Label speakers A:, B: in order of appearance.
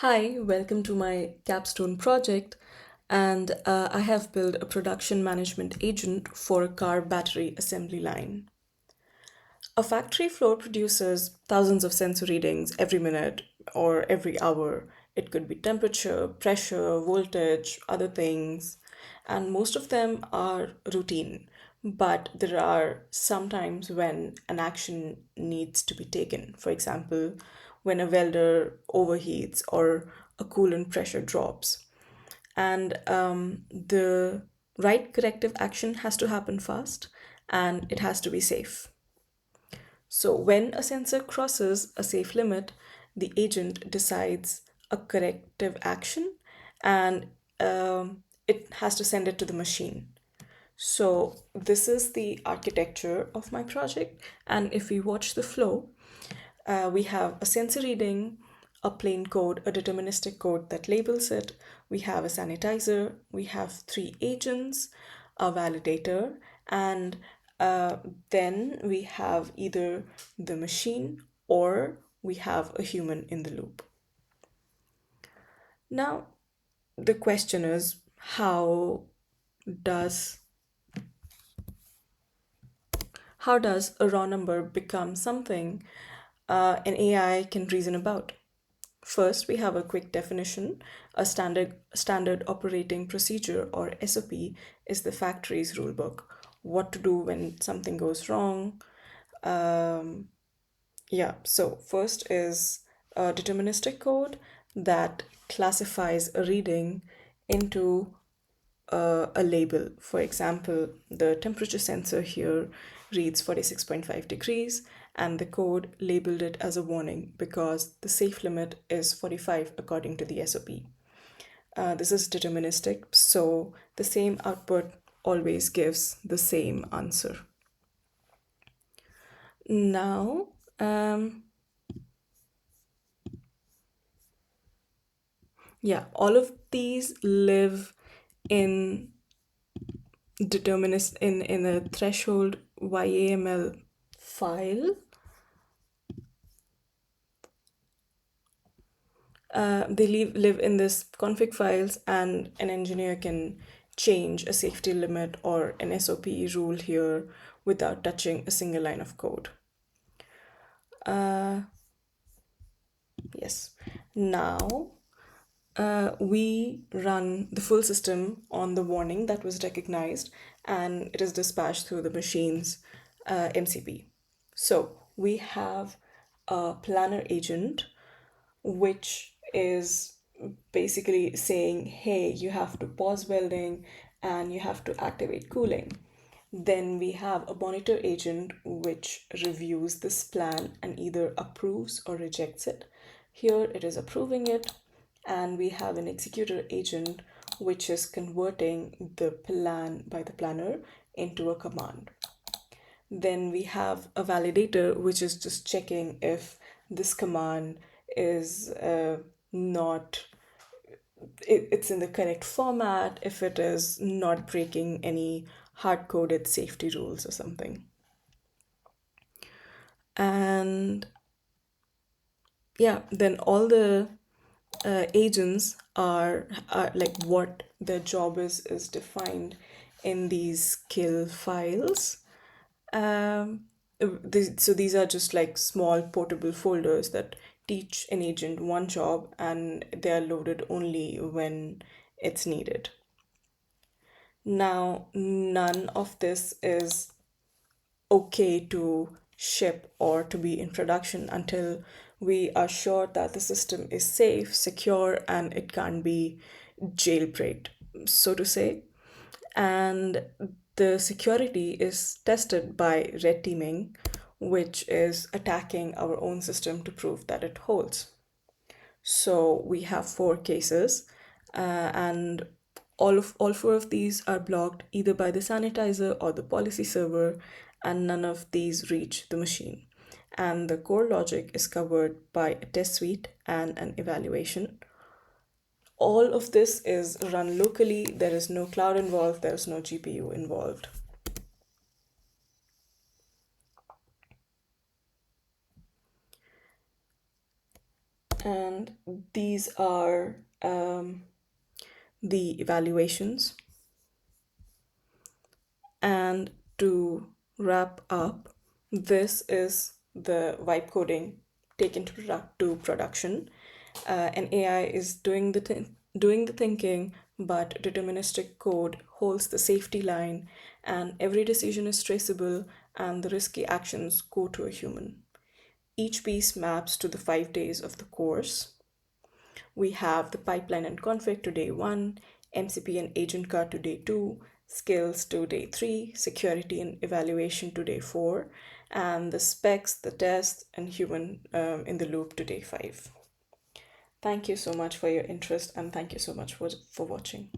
A: Hi, welcome to my capstone project. And I have built a production management agent for a car battery assembly line. A factory floor produces thousands of sensor readings every minute or every hour. It could be temperature, pressure, voltage, other things, and most of them are routine. But there are some times when an action needs to be taken. For example, when a welder overheats or a coolant pressure drops. And the right corrective action has to happen fast and it has to be safe. So, when a sensor crosses a safe limit, the agent decides a corrective action and it has to send it to the machine. So, this is the architecture of my project. And if we watch the flow, we have a sensor reading, a plain code, a deterministic code that labels it. We have a sanitizer. We have three agents, a validator, and uh, then we have either the machine or we have a human in the loop. Now, the question is does how does a raw number become something an AI can reason about? First, we have a quick definition. A standard operating procedure or SOP is the factory's rulebook. What to do when something goes wrong. Um, yeah, so first is a deterministic code that classifies a reading into a label. For example, the temperature sensor here reads 46.5 degrees, and the code labeled it as a warning because the safe limit is 45 according to the SOP. This is deterministic, so the same output always gives the same answer. Now, yeah, all of these live in in a threshold YAML file. Live in this config files, and an engineer can change a safety limit or an SOP rule here without touching a single line of code. Uh, yes. Now we run the full system on the warning that was recognized, and it is dispatched through the machine's MCP. So we have a planner agent which is basically saying, hey, you have to pause welding and you have to activate cooling. Then we have a monitor agent which reviews this plan and either approves or rejects it. Here it is approving it. And we have an executor agent which is converting the plan by the planner into a command. Then we have a validator, which is just checking if this command is not, it's in the correct format, if it is not breaking any hard coded safety rules or something. And yeah, then all the agents are like what their job is defined in these kill files. So these are just like small portable folders that teach an agent one job and they are loaded only when it's needed. Now, none of this is okay to ship or to be in production until we are sure that the system is safe, secure, and it can't be jailbreaked, so to say. And the security is tested by red teaming, which is attacking our own system to prove that it holds. So we have four cases, and all four of these are blocked either by the sanitizer or the policy server, and none of these reach the machine. And the core logic is covered by a test suite and an evaluation. All of this is run locally. There is no cloud involved. There is no GPU involved. And these are the evaluations. And to wrap up, this is the vibe coding taken to production. An AI is doing the thinking, but deterministic code holds the safety line, and every decision is traceable, and the risky actions go to a human. Each piece maps to the 5 days of the course. We have the pipeline and config to day one, MCP and agent card to day two, skills to day three, security and evaluation to day four, and the specs, the tests, and human in the loop to day five. Thank you so much for your interest, and thank you so much for watching.